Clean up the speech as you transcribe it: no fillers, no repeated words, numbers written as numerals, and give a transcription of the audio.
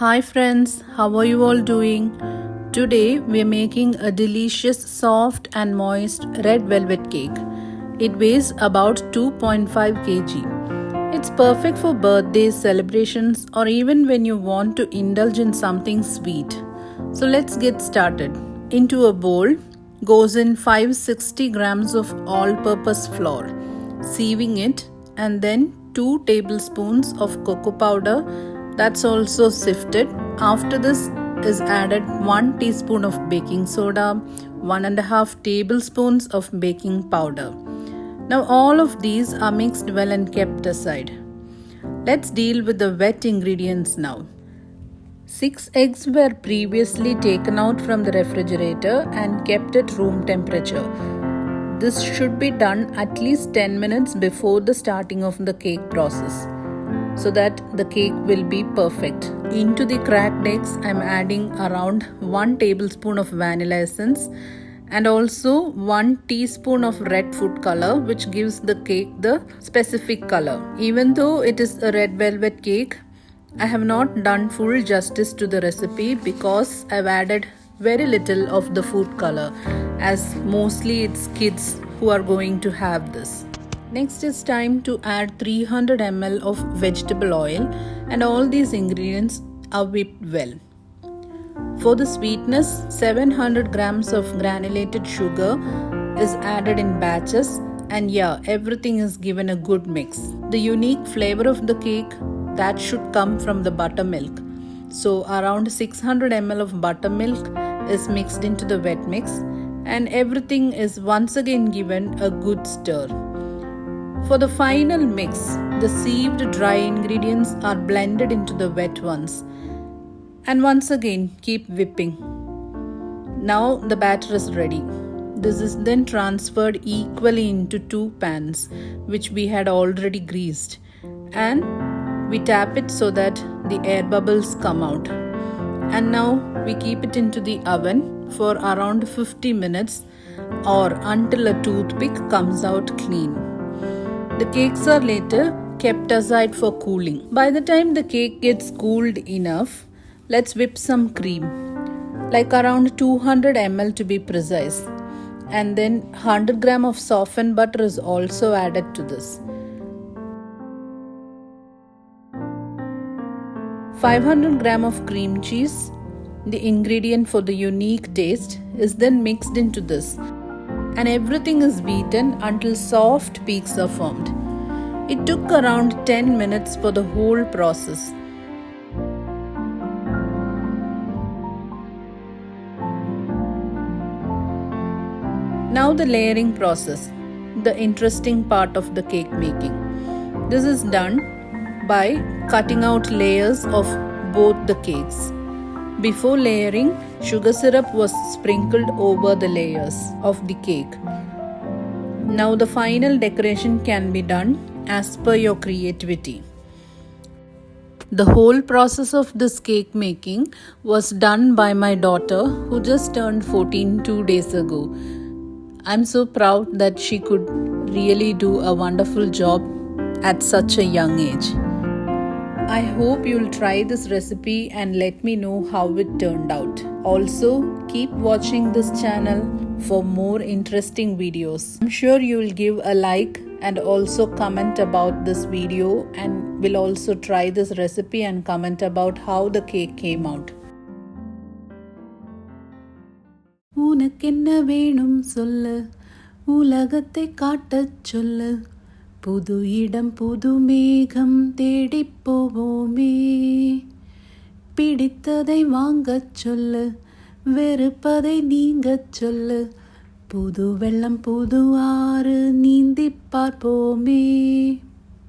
Hi friends, how are you all doing? Today we are making a delicious soft and moist red velvet cake. It weighs about 2.5 kg. It's perfect for birthdays, celebrations, or even when you want to indulge in something sweet. So let's get started. Into a bowl goes in 560 grams of all-purpose flour, sieving it, and then 2 tablespoons of cocoa powder that's also sifted. After this is added 1 teaspoon of baking soda, 1.5 tablespoons of baking powder. Now all of these are mixed well and kept aside. Let's deal with the wet ingredients now. 6 eggs were previously taken out from the refrigerator and kept at room temperature. This should be done at least 10 minutes before the starting of the cake process, so that the cake will be perfect. Into the cracked eggs, I am adding around 1 tablespoon of vanilla essence and also 1 teaspoon of red food color, which gives the cake the specific color. Even though it is a red velvet cake, I have not done full justice to the recipe because I have added very little of the food color, as mostly it's kids who are going to have this. Next is time to add 300 ml of vegetable oil, and all these ingredients are whipped well. For the sweetness, 700 grams of granulated sugar is added in batches, and everything is given a good mix. The unique flavor of the cake that should come from the buttermilk. So around 600 ml of buttermilk is mixed into the wet mix, and everything is once again given a good stir. For the final mix, the sieved dry ingredients are blended into the wet ones, and once again keep whipping. Now the batter is ready. This is then transferred equally into 2 pans which we had already greased, and we tap it so that the air bubbles come out. And now we keep it into the oven for around 50 minutes or until a toothpick comes out clean. The cakes are later kept aside for cooling. By the time the cake gets cooled enough, let's whip some cream, like around 200 ml to be precise. And then 100 gram of softened butter is also added to this. 500 gram of cream cheese, the ingredient for the unique taste, is then mixed into this, and everything is beaten until soft peaks are formed. It took around 10 minutes for the whole process. Now the layering process, the interesting part of the cake making. This is done by cutting out layers of both the cakes. Before layering, sugar syrup was sprinkled over the layers of the cake. Now the final decoration can be done as per your creativity. The whole process of this cake making was done by my daughter, who just turned 14 2 days ago. I'm so proud that she could really do a wonderful job at such a young age. I hope you'll try this recipe and let me know how it turned out. Also, keep watching this channel for more interesting videos. I'm sure you'll give a like and also comment about this video, and will also try this recipe and comment about how the cake came out. உனக்கென்ன வேணும் சொல்லு, உலகத்தை காட்டச் சொல்லு, புது இடம் புது மேகம் தேடிப் போவோமே, பிடித்ததை வாங்கச் சொல்லு, வெறுப்பதை நீங்கச் சொல்லு, புது வெள்ளம் புது ஆறு நீந்திப் பார்ப்போமே.